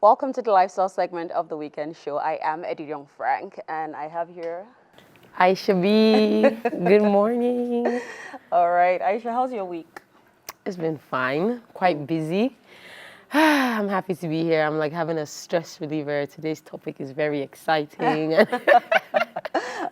Welcome to the lifestyle segment of the weekend show. I am Eddie Young Frank, and I have here. Aisha B, good morning. All right, Aisha, how's your week? It's been fine, quite busy. I'm happy to be here. I'm like having a stress reliever. Today's topic is very exciting.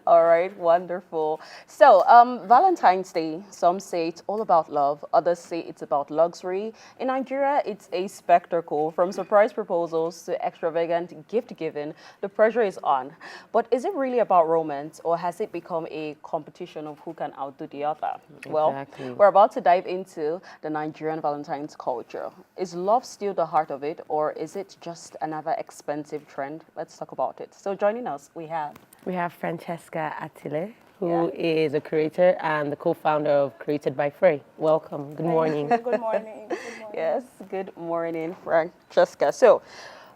All right, wonderful. So, Valentine's Day, some say it's all about love, others say it's about luxury. In Nigeria, it's a spectacle. From surprise proposals to extravagant gift giving, the pressure is on. But is it really about romance, or has it become a competition of who can outdo the other? Well, Exactly. we're about to dive into the Nigerian Valentine's culture. Is love still the heart of it, or is it just another expensive trend? Let's talk about it. So, joining us, we have Francesca Attile, who is a creator and the co-founder of Created by Frey. Welcome. Good morning. Good morning. Yes, good morning, Francesca. So,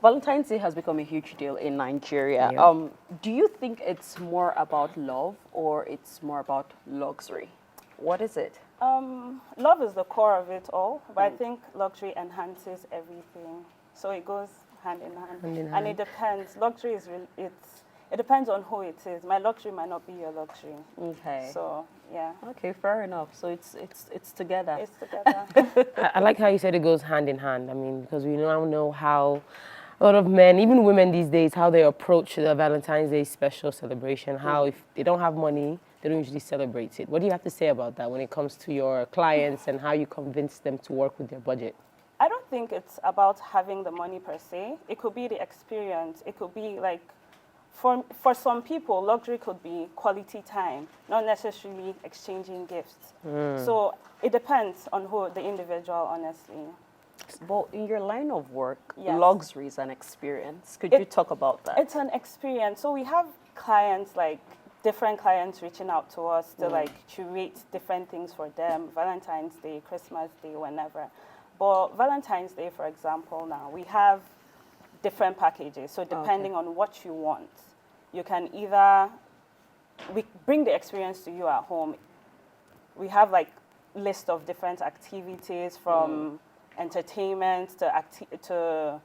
Valentine's Day has become a huge deal in Nigeria. Yeah. Do you think it's more about love or it's more about luxury? What is it? Love is the core of it all, but I think luxury enhances everything. So it goes hand in hand. Hand in And hand. it depends. Luxury is it depends on who it is. My luxury might not be your luxury. Okay. So yeah, Okay, fair enough. So it's together. it's together. I like how you said it goes hand in hand. I mean, because we now know how a lot of men, even women these days, how they approach the Valentine's Day special celebration, how if they don't have money, they don't usually celebrate it. What do you have to say about that when it comes to your clients and how you convince them to work with their budget? I don't think it's about having the money per se. It could be the experience. It could be like, for some people, luxury could be quality time, not necessarily exchanging gifts. So it depends on who the individual, honestly. But in your line of work, Yes. luxury is an experience. Could you talk about that? It's an experience. So we have clients, like different clients reaching out to us to like curate different things for them, Valentine's Day, Christmas Day, whenever. But Valentine's Day, for example, now we have different packages. So depending on what you want, you can either, we bring the experience to you at home. We have like list of different activities from entertainment to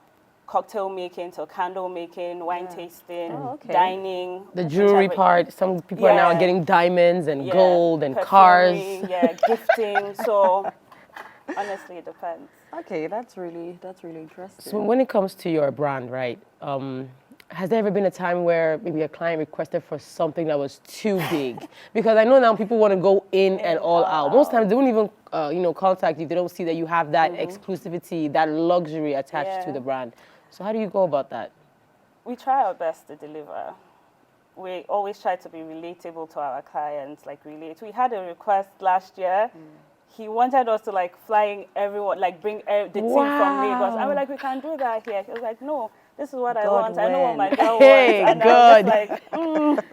cocktail making, to candle making, wine tasting, Oh, okay. dining. The jewelry whichever- part, some people are now Yeah. getting diamonds and yeah, gold and cars. perfumery, yeah, gifting. So honestly, it depends. Okay, that's really interesting. So when it comes to your brand, right, has there ever been a time where maybe a client requested for something that was too big? Because I know now people want to go in and all out. Most times they won't even, contact you. They don't see that you have that exclusivity, that luxury attached to Yeah. the brand. So how do you go about that? We try our best to deliver. We always try to be relatable to our clients, like relate. We had a request last year. He wanted us to like flying everyone, like bring the team from Lagos. And we're like, we can't do that here. He was like, no, this is what I God, want. I know what my when? girl Hey, wants. And God. I was just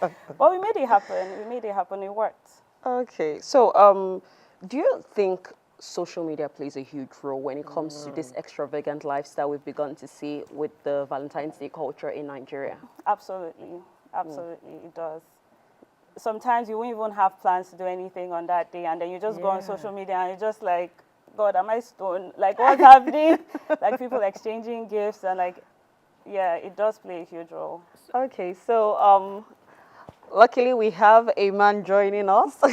like, But we made it happen. We made it happen. It worked. Okay, so do you think social media plays a huge role when it comes to this extravagant lifestyle we've begun to see with the Valentine's Day culture in Nigeria? Absolutely. Absolutely, it does. Sometimes you won't even have plans to do anything on that day, and then you just go on social media and you're just like, God, am I stoned? Like, what's happening? Like, people exchanging gifts, and like, yeah, it does play a huge role. Okay, so luckily we have a man joining us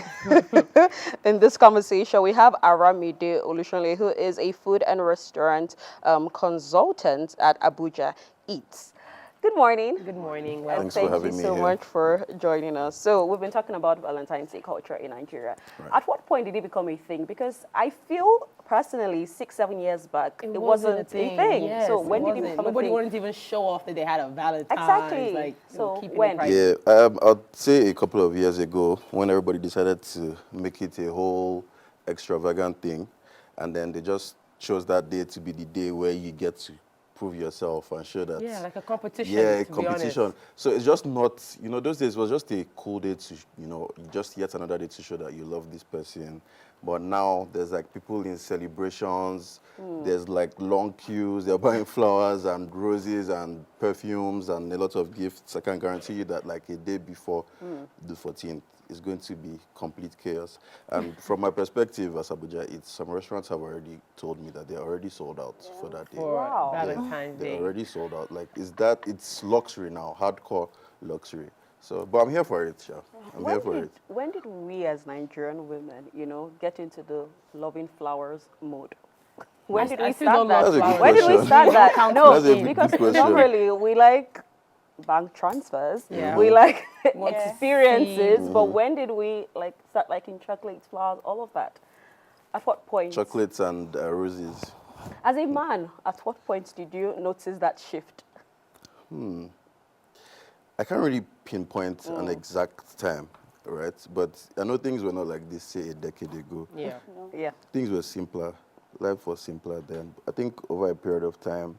in this conversation. We have Aramide Olushonle, who is a food and restaurant consultant at Abuja Eats. Good morning. Good morning. And Well, Thanks for thank having you me so here. much for joining us. So we've been talking about Valentine's Day culture in Nigeria. At what point did it become a thing? Because I feel personally 6-7 years back it wasn't a thing. Yes, So when did it become Nobody a thing? wanted to even show off that they had a Valentine's. Exactly. Like, So keeping when? it private. Yeah, I'd say a couple of years ago when everybody decided to make it a whole extravagant thing, and then they just chose that day to be the day where you get to prove yourself and show that. Yeah, like a competition. Yeah, to be competition. honest. So it's just not, those days was just a cool day to, just yet another day to show that you love this person, But now there's like people in celebrations. There's like long queues. They're buying flowers and roses and perfumes and a lot of gifts. I can guarantee you that like a day before the 14th is going to be complete chaos. And from my perspective as Abuja, it's some restaurants have already told me that they're already sold out for that day. For Wow. Valentine's They're Day. already sold out. Like, it's luxury now, hardcore luxury. So, but I'm here for it, Sha. I'm here for it. When did we as Nigerian women, get into the loving flowers mode? When did I we still start don't that? love That's a good When did we question. start that? Count No, That's a good because question. normally we like bank transfers. Yeah. We like Yeah. experiences. But when did we like start liking chocolates, flowers, all of that? At what point? Chocolates and roses. As a man, at what point did you notice that shift? I can't really pinpoint an exact time, right? But I know things were not like this, say, a decade ago. Yeah. Yeah. Things were simpler. Life was simpler then. I think over a period of time,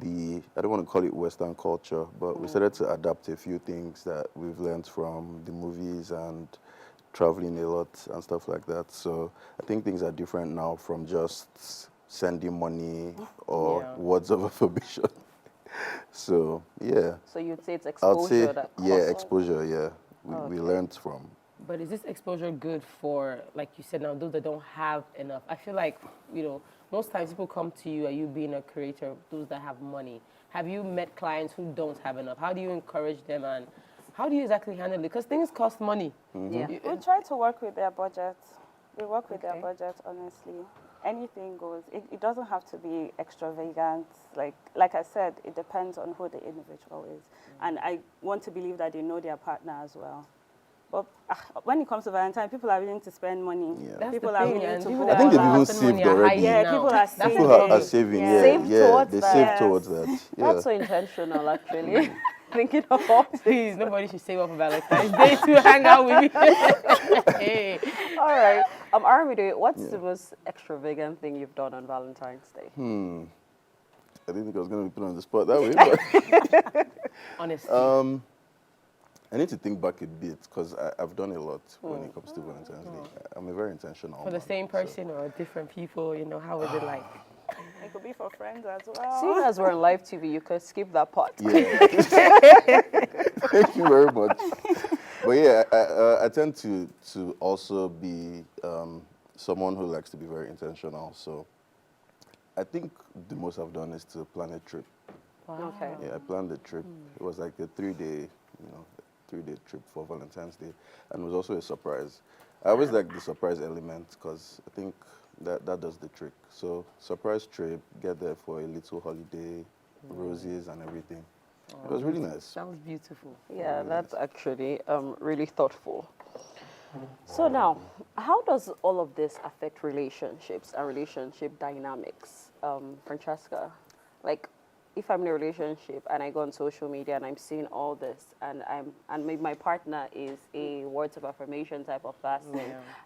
I don't want to call it Western culture, but we started to adapt a few things that we've learned from the movies and traveling a lot and stuff like that. So I think things are different now from just sending money or Yeah. words of affirmation. So, yeah. So you'd say it's I'd exposure say, that yeah, caused- exposure, yeah. We learned from. But is this exposure good for, like you said, now those that don't have enough? I feel like, most times people come to you, you being a creator, those that have money. Have you met clients who don't have enough? How do you encourage them and how do you exactly handle it? Because things cost money. Yeah. We try to work with their budget. We work with their Okay. budget, honestly. Anything goes. It doesn't have to be extravagant. Like I said, it depends on who the individual is. And I want to believe that they know their partner as well. But when it comes to Valentine, people are willing to spend money. Yeah. That's People the are thing, willing and to people go that I think all they've even out. have the money saved are already. hiding Yeah, now. people are That's saving. the People are thing. saving, Yeah. Saved yeah. towards They that. save Yes. towards that. Yeah. That's so intentional, actually. Thinking of all Please, nobody should save up for Valentine's Day to hang out with me. Hey. All right. Aramide, what's the most extravagant thing you've done on Valentine's Day? I didn't think I was going to be put on the spot that way. But Honestly. I need to think back a bit because I've done a lot when it comes to Valentine's Day. I'm a very intentional For the man, same so- person or different people, how is it like? It could be for friends as well. Seeing as we're on live TV, you could skip that part. Yeah. Thank you very much. But yeah, I tend to also be someone who likes to be very intentional. So I think the most I've done is to plan a trip. Okay. Yeah, I planned a trip. It was like a 3-day, 3-day trip for Valentine's Day, and it was also a surprise. I always like the surprise element because I think that does the trick. So surprise trip, get there for a little holiday, roses and everything. It was really nice. That was beautiful. Yeah, that's actually really thoughtful. So now, how does all of this affect relationships and relationship dynamics, Francesca? Like, if I'm in a relationship and I go on social media and I'm seeing all this, and maybe my partner is a words of affirmation type of person,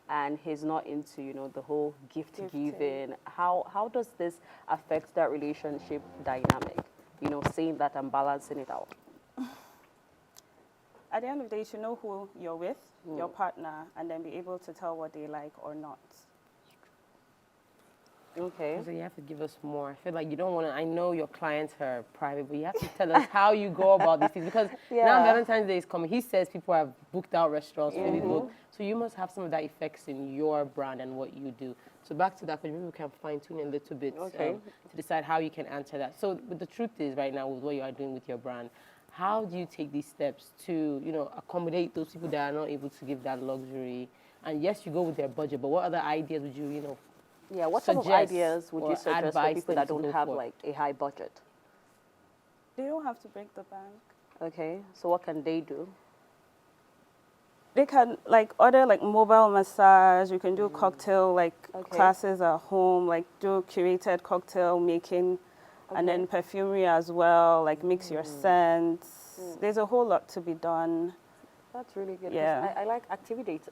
and he's not into the whole gift giving. How does this affect that relationship dynamic? Saying that I'm balancing it out. At the end of the day, you should know who you're with, your partner, and then be able to tell what they like or not. Okay. So you have to give us more. I feel like you don't want to. I know your clients are private, but you have to tell us how you go about these things because now Valentine's Day is coming. He says people have booked out restaurants, fully booked. So you must have some of that effects in your brand and what you do. So back to that, because maybe we can fine tune a little bit to decide how you can answer that. So but the truth is, right now, with what you are doing with your brand, how do you take these steps to accommodate those people that are not able to give that luxury? And yes, you go with their budget, but what other ideas would you Yeah, what type of suggest ideas would you or suggest for advise people them that to don't go have for? like a high budget? They don't have to break the bank. Okay, so what can they do? They can order mobile massage. You can do cocktail classes at home, do curated cocktail making, and then perfumery as well. Mix your scents. There's a whole lot to be done. That's really good. 'Cause Yeah. I like activity dates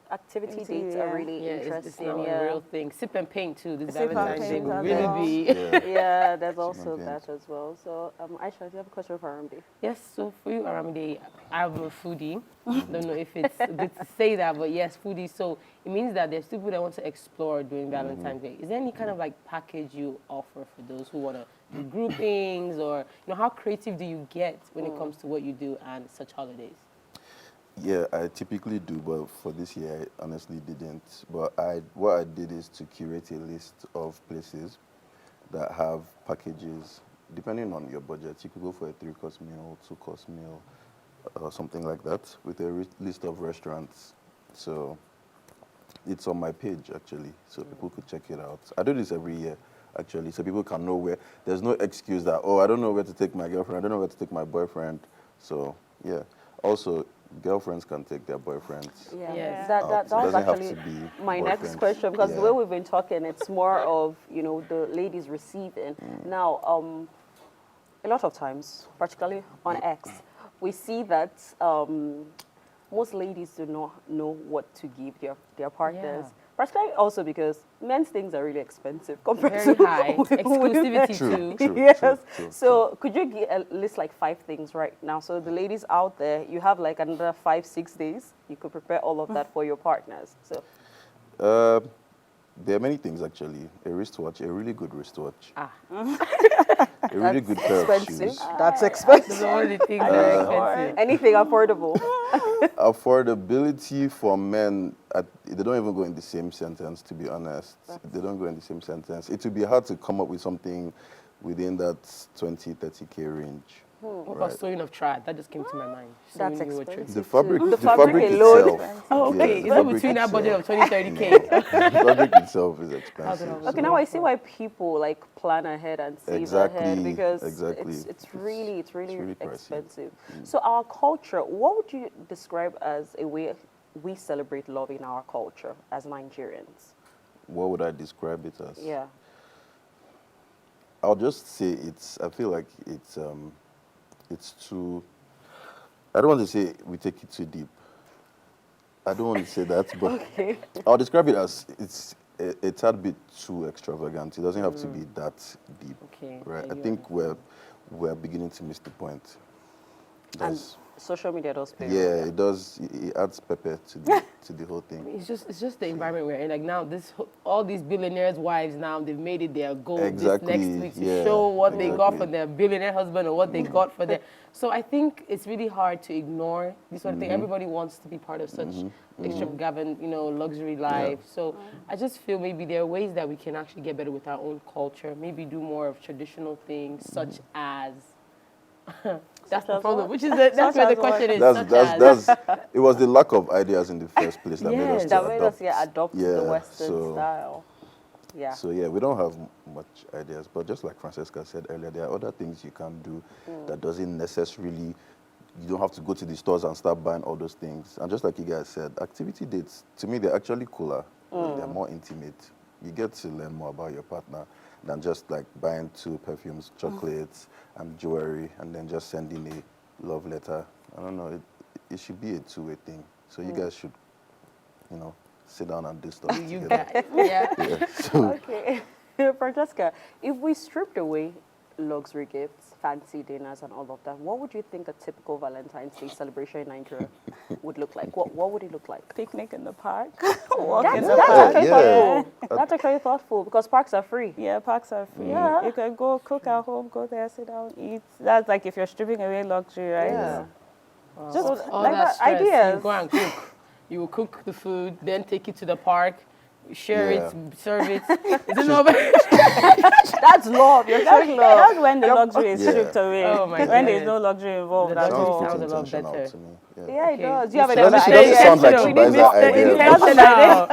yeah. are really Yeah, it's interesting. now Yeah. a real thing. Sip and paint too. This Sip and Valentine's Day paint will as really well. be. Yeah. Yeah, there's also Human that beings. as well. So, Aisha, do you have a question for Ramdi? Yes, so for you, Aramide, I'm a foodie. Don't know if it's good to say that, but yes, foodie. So it means that there's people that want to explore during Valentine's Day. Is there any kind of like package you offer for those who want to do groupings, or how creative do you get when it comes to what you do and such holidays? Yeah, I typically do, but for this year, I honestly didn't. But what I did is to curate a list of places that have packages. Depending on your budget, you could go for a 3-course meal, 2-course meal, or something like that, with a list of restaurants. So it's on my page actually, so people could check it out. I do this every year actually, so people can know where. There's no excuse that, oh, I don't know where to take my girlfriend, I don't know where to take my boyfriend. So yeah. Also, girlfriends can take their boyfriends. Yeah, Yes. that Out. that, It that was doesn't have actually to be my next boyfriends. question, because the Yeah. way we've been talking, it's more of the ladies receiving. Now, a lot of times, particularly on X, we see that most ladies do not know what to give their partners. Yeah. Particularly also because men's things are really expensive compared Very to high. women. Exclusivity True, too. true, Yes. true. So could you list like 5 things right now? So the ladies out there, you have like another 5-6 days. You could prepare all of that for your partners. So Uh, there are many things actually. A wristwatch, a really good wristwatch. Ah. A really good pair of expensive. shoes. That's Those expensive. are all the things that are expensive. Anything affordable. Affordability for men, they don't even go in the same sentence, to be honest. They don't go in the same sentence. It would be hard to come up with something within that 20, 30K range. What about sewing of thread? That just came to my mind. That's Sewing you a expensive. The fabric, The the fabric fabric alone. itself. Oh, okay. the Is it fabric between that budget of itself. 20, 30K? The fabric itself is expensive. have Okay, now I see why people like plan ahead and save Exactly, ahead, because exactly. it's really really pricey. expensive. So our culture, what would you describe as a way we celebrate love in our culture as Nigerians? What would I describe it as? Yeah. I'll just say I feel like it's too, I don't want to say we take it too deep. I don't want to say that, but Okay. I'll describe it as it's a tad bit too extravagant. It doesn't have to be that deep, Okay, right? yeah, I you're think we're beginning to miss the point. And That's, social media does play a yeah, role. it does. It adds pepper to the whole thing. It's just the environment we're in. Like now, all these billionaires' wives now, they've made it their goal Exactly, this next week to yeah, show what they got exactly. for their billionaire husband or what they got for their. So I think it's really hard to ignore this sort of thing. Everybody wants to be part of such extravagant, luxury life. So I just feel maybe there are ways that we can actually get better with our own culture. Maybe do more of traditional things, such as. That's the as problem. what? Which is that's Such where the as what? question is. such as. That's it was the lack of ideas in the first place that made us Yes. to That made us adopt. adopt the Western style. Yeah. So yeah, we don't have much ideas, but just like Francesca said earlier, there are other things you can do that doesn't necessarily, you don't have to go to the stores and start buying all those things. And just like you guys said, activity dates, to me, they're actually cooler. They're more intimate. You get to learn more about your partner than just like buying 2 perfumes, chocolates, and jewelry, and then just sending a love letter. I don't know, it should be a 2-way thing. So you guys should, sit down and do stuff You together. guys, yeah. Yeah, so Okay. Francesca, if we stripped away luxury gifts, fancy dinners, and all of that, what would you think a typical Valentine's Day celebration in Nigeria would look like? What would it look like? Picnic in the park. Walk in That's the that's park. actually yeah. thoughtful. That's actually thoughtful because parks are free. Yeah, parks are free. Yeah. You can go cook at home, go there, sit down, eat. That's like if you're stripping away luxury, right? Yeah. Just All like that that, stress, ideas. you go and cook. You will cook the food, then take it to the park, share Yeah. it, serve it. Is it not? That's love. You're showing love. That's when the luxury is Yeah. stripped away. Oh my when there's goodness. no luxury involved The at luxury all. sounds a lot intentional better. to me. Yeah, it Okay. does. Do you have She any doesn't- other she doesn't sound like ideas? she We buys need that more- idea. Intentional.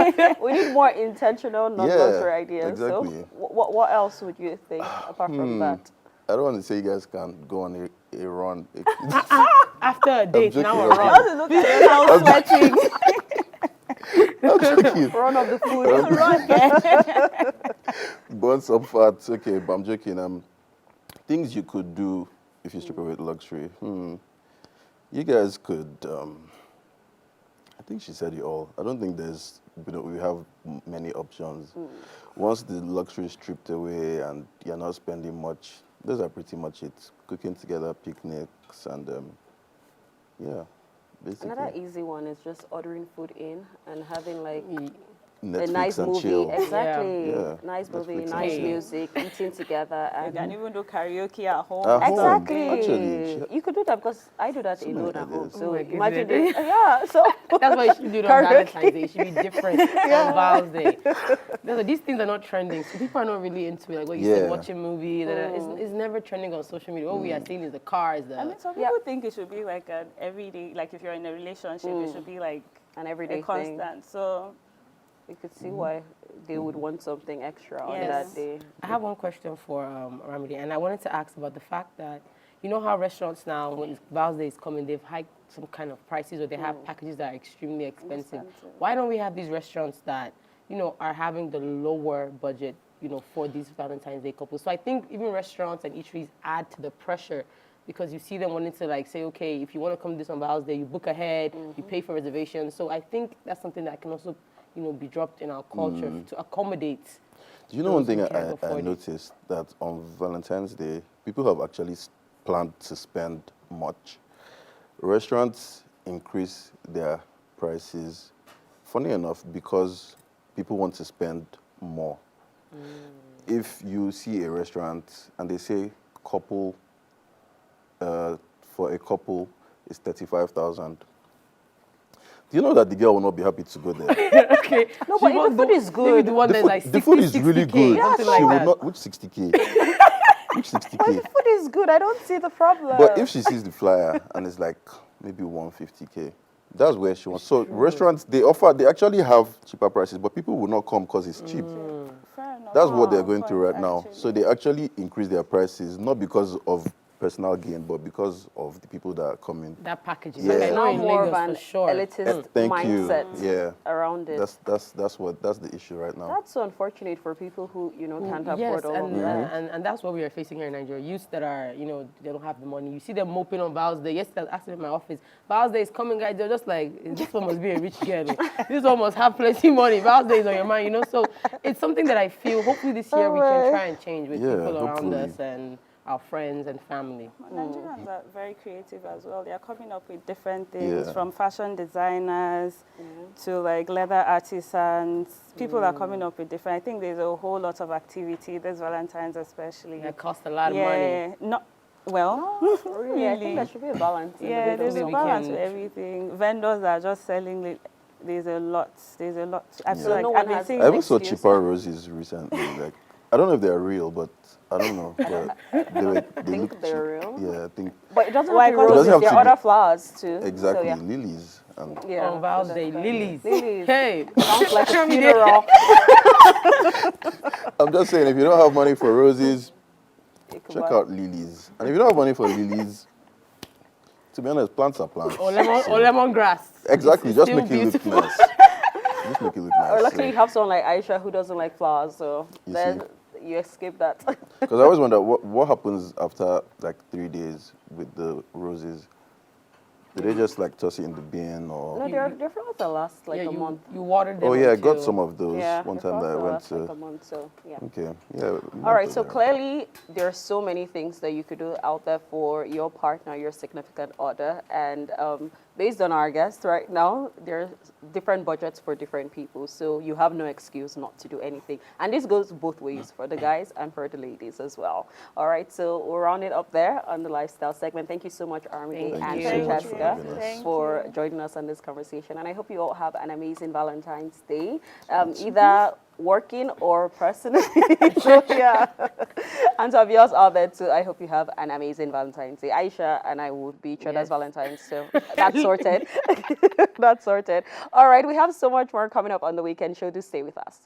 We need more intentional, not Yeah, luxury ideas. exactly. So, what else would you think apart from that? I don't want to say you guys can go on a run. After a date, joking, now I'm we're wrong. Look at your house sweating. I'm joking. Run of the food. Burn some fat. Okay, but I'm joking. Things you could do if you strip away luxury. You guys could I think she said it all. I don't think we have many options. Once the luxury is stripped away and you're not spending much, those are pretty much it. Cooking together, picnics, and yeah, basically. Another easy one is just ordering food in and having like a Netflix nice and movie. chill. Exactly. Yeah. Nice movie, Netflix and nice chill. music, eating together. You And can even do karaoke at home. At home, exactly. actually. You could do that because I do that So alone many at home. ideas. So Oh my imagine goodness. yeah. So That's why you should do it on Karaoke. Valentine's Day. It should be different on Val's Day. These things are not trending, so people are not really into it. Like what you said, Yeah. watching movies. It's never trending on social media. What we are seeing is the cars. I mean, some people think it should be like an everyday, like if you're in a relationship, it should be like an a everyday thing. constant. So, You could see why they would want something extra on Yes. that day. I have one question for Ramide, and I wanted to ask about the fact that you know how restaurants now, when Val's Day is coming, they've hiked some kind of prices or they have packages that are extremely expensive. Why don't we have these restaurants that are having the lower budget, for these Valentine's Day couples? So I think even restaurants and eateries add to the pressure because you see them wanting to like say, okay, if you want to come to this on Val's Day, you book ahead, you pay for reservations. So I think that's something that can also be dropped in our culture to accommodate. Do you know one thing who can't I afford it. noticed? That on Valentine's Day, people have actually planned to spend much. Restaurants increase their prices, funny enough, because people want to spend more. If you see a restaurant and they say couple, for a couple is 35,000, do you know that the girl will not be happy to go there? Okay. No, but if the food is Maybe good. the one that's like The food is 60K, really good. something She like would that. not. Which 60K? Which But 60K? if the food is good, I don't see the problem. But if she sees the flyer and it's like maybe 150K, that's where she wants. So restaurants, they actually have cheaper prices, but people will not come because it's cheap. fair enough. That's what they're Good going through point, right now. actually. So they actually increase their prices, not because of personal gain, but because of the people that are coming. That packaging. Yeah. Like I know now in more of Lagos an for sure. elitist Thank mindset you. Yeah. around it. That's the issue right now. That's so unfortunate for people who can't Yes, afford all of and, that. and that's what we are facing here in Nigeria. Youths that are, they don't have the money. You see them moping on Val's Day. Yesterday, I was asking in my office, Val's Day is coming, guys. They're just like, this one must be a rich girl. This one must have plenty money. Val's Day is on your mind, So it's something that I feel, hopefully this year we can try and change with Yeah, people around hopefully. us and our friends and family. Nigerians are very creative as well. They are coming up with different things, Yeah. from fashion designers to like leather artisans. People are coming up with different. I think there's a whole lot of activity this Valentine's especially. That cost a lot of money. Not well. Really, I think there should be a balance. in Yeah, the there's a middle. balance can- with everything. Vendors are just selling. There's a lot. There's a lot. I feel So like no I've one been has- seeing I even saw excuse. cheaper roses recently. Like, I don't know if they're real, but I don't know. But they think look they're cheap. real? Yeah, I think But it doesn't Why, have to be 'cause it roses. doesn't There have are to other flowers too. exactly So, lilies and. yeah. On Val's so Day, that's lilies. Lilies. Hey, Sounds like a funeral. I'm just saying, if you don't have money for roses, You could check buy- out lilies. And if you don't have money for lilies, to be honest, plants are plants. or lemongrass. Exactly, It's just still make it look beautiful. nice. Just make it look nice. Or luckily, you have someone like Aisha who doesn't like flowers, so You then see? you escape that. Because I always wonder what happens after like 3 days with the roses. Do they just like toss it in the bin or? No, there are flowers that last like Yeah, a month. you watered them. Oh yeah, I got until- some of those Yeah, one there are time that I flowers went last like a to. month, so yeah. Okay, yeah. All right, so clearly there are so many things that you could do out there for your partner, your significant other, and based on our guests right now, there are different budgets for different people, so you have no excuse not to do anything. And this goes both ways, for the guys and for the ladies as well. All right, so we'll round it up there on the lifestyle segment. Thank you so much, Army Thank and you so much for Francesca, having us. Thank for you. joining us on this conversation. And I hope you all have an amazing Valentine's Day, either working or personally. So, yeah. And to viewers out there too, I hope you have an amazing Valentine's Day. Aisha and I will be each other's Yes. Valentines, so that's sorted. That's sorted. All right, we have so much more coming up on the weekend show. Do stay with us.